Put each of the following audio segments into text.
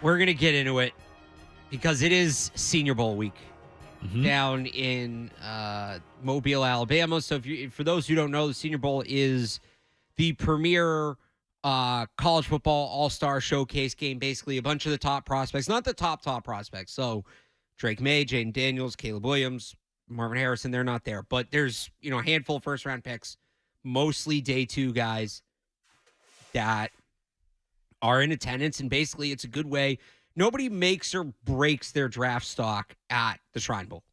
We're going to get into it because it is Senior Bowl week down in Mobile, Alabama. So for those who don't know, the Senior Bowl is the premier college football all-star showcase game. Basically, a bunch of the top prospects, not the top prospects. So Drake May, Jaden Daniels, Caleb Williams, Marvin Harrison, they're not there. But there's, a handful of first-round picks, mostly day two guys that are in attendance. And basically, it's a good way. Nobody makes or breaks their draft stock at the Shrine Bowl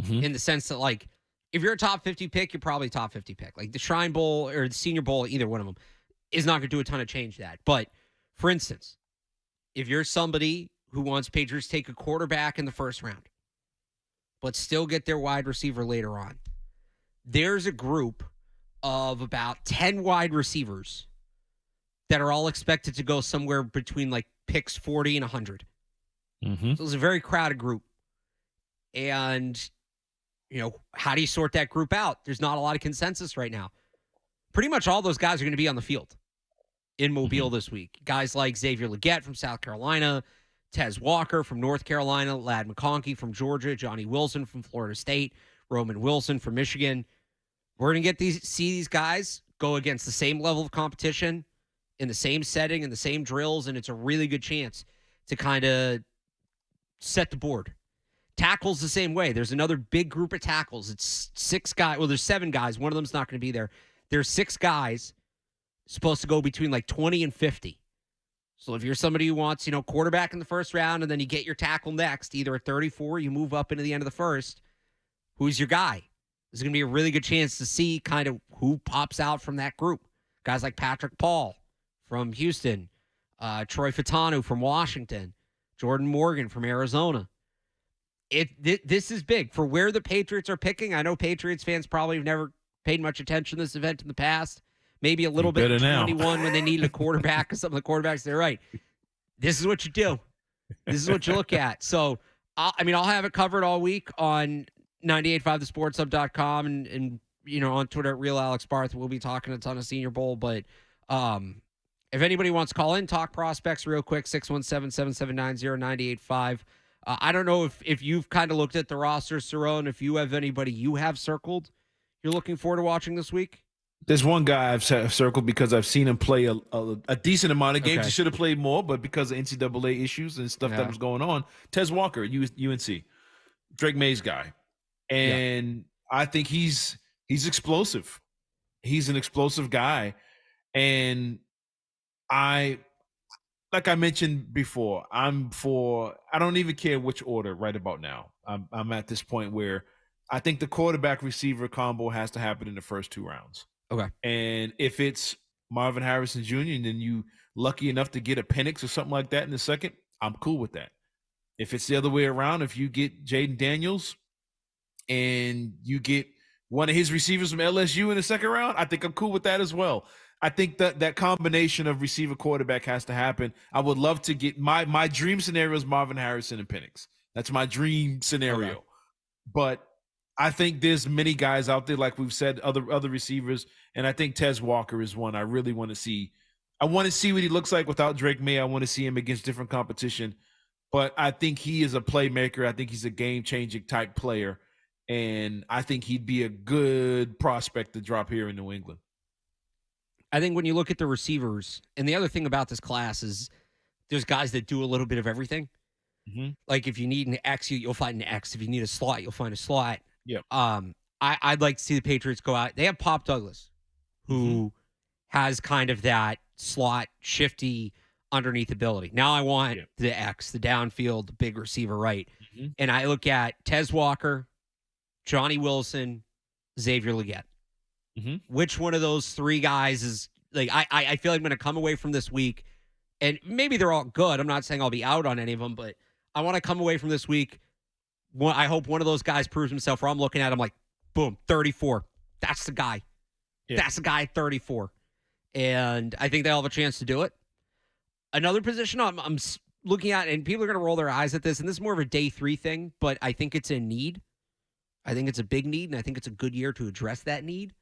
in the sense that, like, if you're a top 50 pick, you're probably a top 50 pick. Like the Shrine Bowl or the Senior Bowl, either one of them is not going to do a ton of change that. But for instance, if you're somebody who wants Patriots to take a quarterback in the first round, but still get their wide receiver later on, there's a group of about 10 wide receivers that are all expected to go somewhere between like picks 40 and 100. So it's a very crowded group. And, how do you sort that group out? There's not a lot of consensus right now. Pretty much all those guys are going to be on the field in Mobile this week. Guys like Xavier Legette from South Carolina, Tez Walker from North Carolina, Ladd McConkey from Georgia, Johnny Wilson from Florida State, Roman Wilson from Michigan. We're going to see these guys go against the same level of competition in the same setting and the same drills, and it's a really good chance to kind of set the board. Tackles the same way. There's another big group of tackles. It's 6 guys. Well, there's 7 guys. One of them's not going to be there. There's 6 guys supposed to go between like 20 and 50. So if you're somebody who wants, quarterback in the first round and then you get your tackle next, either at 34, you move up into the end of the first, who's your guy? There's going to be a really good chance to see kind of who pops out from that group. Guys like Patrick Paul from Houston, Troy Fatanu from Washington, Jordan Morgan from Arizona. This is big for where the Patriots are picking. I know Patriots fans probably have never paid much attention to this event in the past. Maybe a little bit in 21 when they needed a quarterback because some of the quarterbacks, they're right. This is what you do. This is what you look at. So, I'll have it covered all week on 985thesportshub.com and on Twitter at RealAlexBarth. We'll be talking a ton of Senior Bowl. But if anybody wants to call in, talk prospects real quick, 617-779-0985. I don't know if you've kind of looked at the roster, Cerrone, if you have anybody you have circled you're looking forward to watching this week. There's one guy I've circled because I've seen him play a decent amount of games. Okay. He should have played more, but because of NCAA issues and stuff that was going on, Tez Walker, UNC, Drake May's guy. And I think he's explosive. He's an explosive guy. And like I mentioned before, I don't even care which order right about now. I'm at this point where I think the quarterback receiver combo has to happen in the first 2 rounds. Okay. And if it's Marvin Harrison Jr. and then you lucky enough to get a Penix or something like that in the second, I'm cool with that. If it's the other way around, if you get Jaden Daniels and you get one of his receivers from LSU in the second round, I think I'm cool with that as well. I think that combination of receiver quarterback has to happen. I would love to get my dream scenario is Marvin Harrison and Penix. That's my dream scenario. Okay. But I think there's many guys out there, like we've said, other receivers, and I think Tez Walker is one I really want to see. I want to see what he looks like without Drake May. I want to see him against different competition. But I think he is a playmaker. I think he's a game-changing type player, and I think he'd be a good prospect to drop here in New England. I think when you look at the receivers, and the other thing about this class is there's guys that do a little bit of everything. Like if you need an X, you'll find an X. If you need a slot, you'll find a slot. Yeah. I'd like to see the Patriots go out. They have Pop Douglas, who has kind of that slot shifty underneath ability. Now I want the X, the downfield, the big receiver, right? And I look at Tez Walker, Johnny Wilson, Xavier Legette. Which one of those 3 guys is like? I feel like I'm going to come away from this week, and maybe they're all good. I'm not saying I'll be out on any of them, but I want to come away from this week. I hope one of those guys proves himself. Where I'm looking at him like, boom, 34. That's the guy. That's the guy at 34. And I think they all have a chance to do it. Another position I'm looking at, and people are going to roll their eyes at this, and this is more of a day 3 thing, but I think it's a need. I think it's a big need, and I think it's a good year to address that need.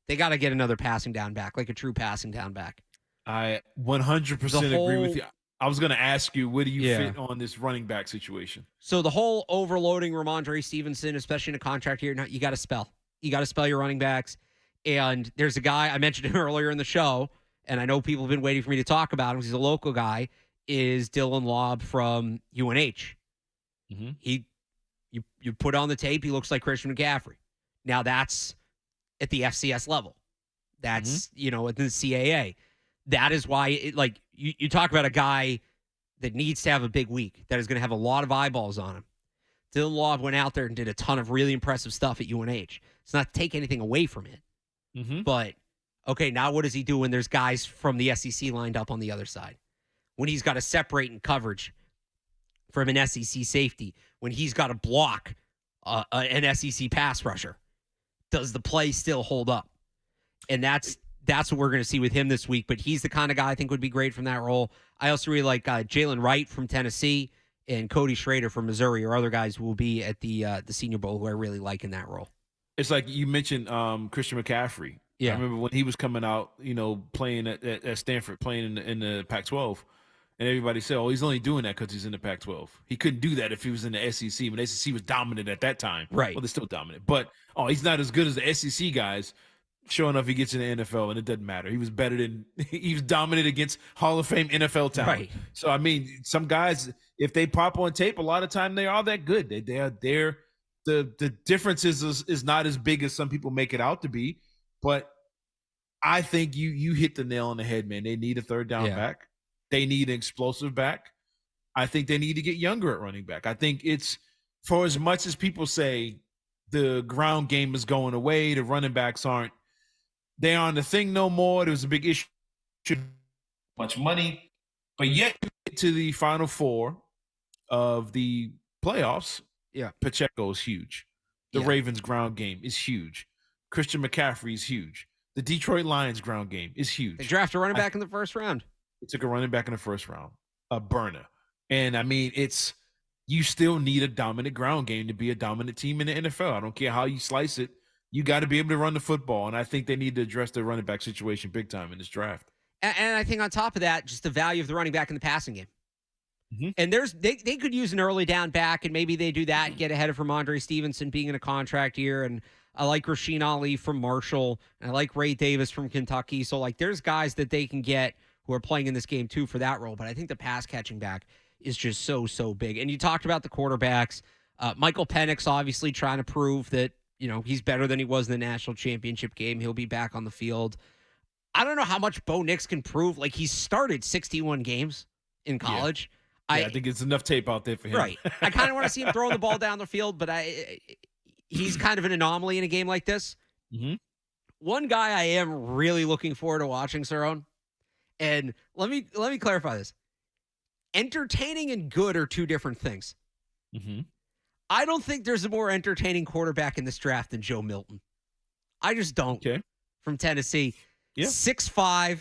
They got to get another passing down back, like a true passing down back. I 100% agree with you. I was going to ask you, where do you fit on this running back situation? So the whole overloading Ramondre Stevenson, especially in a contract year, you got to spell. You got to spell your running backs. And there's a guy, I mentioned him earlier in the show, and I know people have been waiting for me to talk about him because he's a local guy, is Dylan Lobb from UNH. Mm-hmm. You put on the tape, he looks like Christian McCaffrey. Now that's at the FCS level. That's, at the CAA. That is why, you talk about a guy that needs to have a big week, that is going to have a lot of eyeballs on him. Dylan Lobb went out there and did a ton of really impressive stuff at UNH. It's not to take anything away from it. Mm-hmm. But, okay, now what does he do when there's guys from the SEC lined up on the other side? When he's got to separate in coverage from an SEC safety, when he's got to block an SEC pass rusher, does the play still hold up? And that's what we're going to see with him this week. But he's the kind of guy I think would be great from that role. I also really like Jalen Wright from Tennessee and Cody Schrader from Missouri, or other guys who will be at the Senior Bowl who I really like in that role. It's like you mentioned Christian McCaffrey. Yeah. I remember when he was coming out, playing at Stanford, playing in the Pac-12. And everybody said, oh, he's only doing that because he's in the Pac-12. He couldn't do that if he was in the SEC. When the SEC was dominant at that time. Right. Well, they're still dominant. But, he's not as good as the SEC guys. Sure enough, he gets in the NFL, and it doesn't matter. He was dominant against Hall of Fame NFL talent. Right. So, I mean, some guys, if they pop on tape, a lot of time they are that good. The difference is not as big as some people make it out to be. But I think you hit the nail on the head, man. They need a third down back. They need an explosive back. I think they need to get younger at running back. I think it's, for as much as people say the ground game is going away, the running backs aren't the thing no more. There was a big issue, much money, but yet to the Final Four of the playoffs. Yeah, Pacheco is huge. The Ravens' ground game is huge. Christian McCaffrey is huge. The Detroit Lions' ground game is huge. They drafted a running back in the first round. They took a running back in the first round, a burner. And I mean, you still need a dominant ground game to be a dominant team in the NFL. I don't care how you slice it. You got to be able to run the football. And I think they need to address their running back situation big time in this draft. And I think on top of that, just the value of the running back in the passing game. Mm-hmm. And they could use an early down back, and maybe they do that and get ahead of Ramondre Stevenson being in a contract year. And I like Rasheen Ali from Marshall, and I like Ray Davis from Kentucky. So, there's guys that they can get who are playing in this game, too, for that role. But I think the pass-catching back is just so big. And you talked about the quarterbacks. Michael Penix obviously trying to prove that, he's better than he was in the national championship game. He'll be back on the field. I don't know how much Bo Nix can prove. He started 61 games in college. Yeah, I think it's enough tape out there for him. Right. I kind of want to see him throwing the ball down the field, but he's kind of an anomaly in a game like this. Mm-hmm. One guy I am really looking forward to watching, Cerrone, and let me clarify this. Entertaining and good are two different things. Mm-hmm. I don't think there's a more entertaining quarterback in this draft than Joe Milton. I just don't. Okay. From Tennessee. Yeah. 6'5",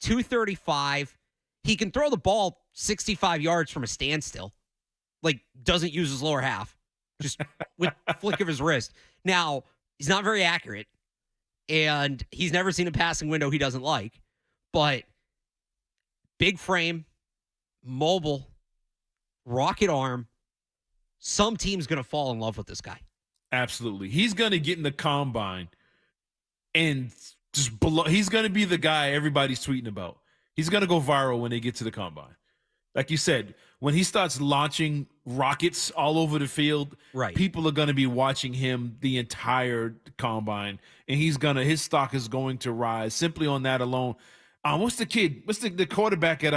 235. He can throw the ball 65 yards from a standstill. Doesn't use his lower half. Just with a flick of his wrist. Now, he's not very accurate. And he's never seen a passing window he doesn't like. But big frame, mobile, rocket arm. Some team's going to fall in love with this guy. Absolutely. He's going to get in the combine and just he's going to be the guy everybody's tweeting about. He's going to go viral when they get to the combine. Like you said, when he starts launching rockets all over the field, right, people are going to be watching him the entire combine, and his stock is going to rise simply on that alone. What's the kid? What's the quarterback at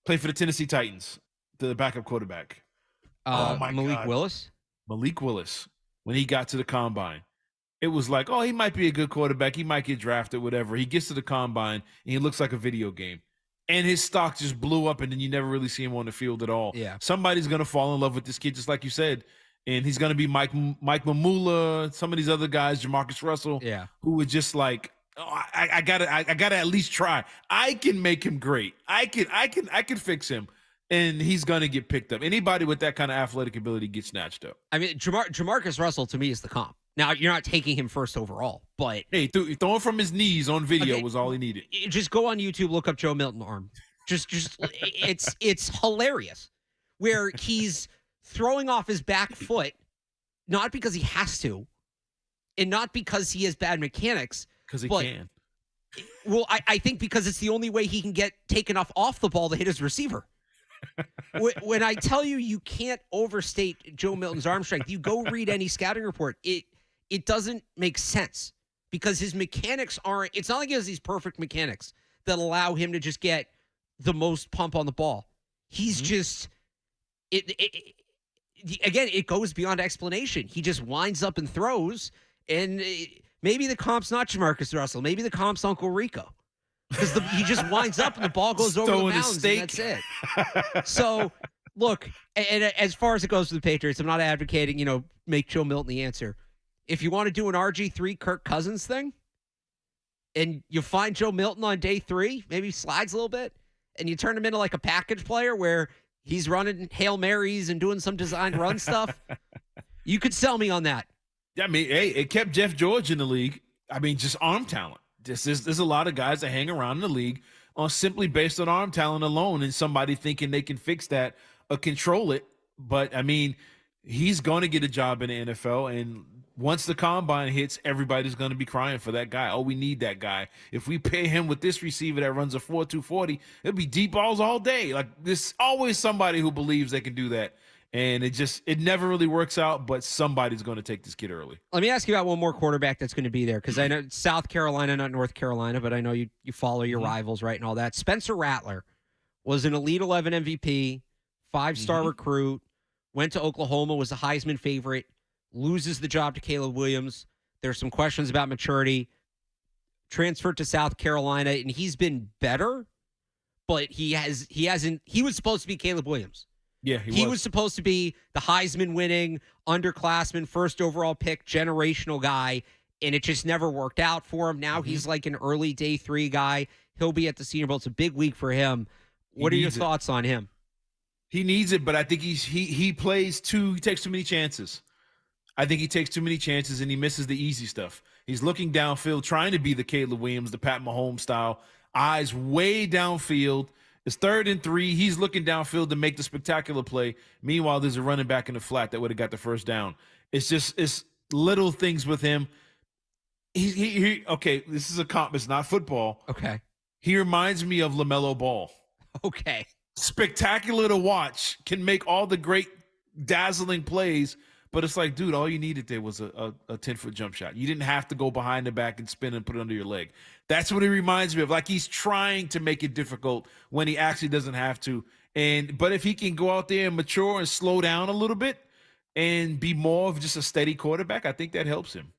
played for the Tennessee Titans? The backup quarterback. Malik Willis. Malik Willis. When he got to the combine, it was like, oh, he might be a good quarterback. He might get drafted, whatever. He gets to the combine, and he looks like a video game. And his stock just blew up, and then you never really see him on the field at all. Yeah. Somebody's going to fall in love with this kid, just like you said. And he's going to be Mike Mamula, some of these other guys, Jamarcus Russell, who were just like, oh, I gotta at least try. I can make him great. I can fix him. And he's going to get picked up. Anybody with that kind of athletic ability gets snatched up. I mean, Jamarcus Russell, to me, is the comp. Now, you're not taking him first overall, but... Hey, throwing from his knees on video was all he needed. Just go on YouTube, look up Joe Milton arm. It's hilarious where he's throwing off his back foot, not because he has to, and not because he has bad mechanics. Because he can. Well, I think because it's the only way he can get taken off the ball to hit his receiver. When I tell you, you can't overstate Joe Milton's arm strength. You go read any scouting report. It doesn't make sense because his mechanics aren't. It's not like he has these perfect mechanics that allow him to just get the most pump on the ball. He's just again. It goes beyond explanation. He just winds up and throws, and maybe the comp's not Jamarcus Russell. Maybe the comp's Uncle Rico. Because he just winds up and the ball goes over the mounds, and that's it. So, look, and as far as it goes for the Patriots, I'm not advocating, make Joe Milton the answer. If you want to do an RG3 Kirk Cousins thing, and you find Joe Milton on day 3, maybe slides a little bit, and you turn him into like a package player where he's running Hail Marys and doing some designed run stuff, you could sell me on that. Yeah, I mean, hey, it kept Jeff George in the league. I mean, just arm talent. There's a lot of guys that hang around in the league on simply based on arm talent alone, and somebody thinking they can fix that or control it. But I mean, he's going to get a job in the NFL, and once the combine hits, everybody's going to be crying for that guy. Oh, we need that guy. If we pay him with this receiver that runs a 4.240, it'll be deep balls all day. Like, there's always somebody who believes they can do that. And it never really works out, but somebody's going to take this kid early. Let me ask you about one more quarterback that's going to be there, because I know it's South Carolina, not North Carolina, but I know you follow your rivals, right, and all that. Spencer Rattler was an Elite 11 MVP, 5-star recruit, went to Oklahoma, was a Heisman favorite, loses the job to Caleb Williams. There's some questions about maturity. Transferred to South Carolina, and he's been better, but he was supposed to be Caleb Williams. Yeah, he was supposed to be the Heisman winning, underclassman, first overall pick, generational guy, and it just never worked out for him. Now he's like an early day 3 guy. He'll be at the Senior Bowl. It's a big week for him. What are your thoughts on him? He needs it, but I think he takes too many chances. I think he takes too many chances and he misses the easy stuff. He's looking downfield, trying to be the Caleb Williams, the Pat Mahomes style, eyes way downfield. It's 3rd and 3. He's looking downfield to make the spectacular play. Meanwhile, there's a running back in the flat that would have got the first down. It's little things with him. Okay, this is a comp. It's not football. Okay. He reminds me of LaMelo Ball. Okay. Spectacular to watch. Can make all the great dazzling plays. But it's like, dude, all you needed there was a 10-foot jump shot. You didn't have to go behind the back and spin and put it under your leg. That's what it reminds me of. Like, he's trying to make it difficult when he actually doesn't have to. But if he can go out there and mature and slow down a little bit and be more of just a steady quarterback, I think that helps him.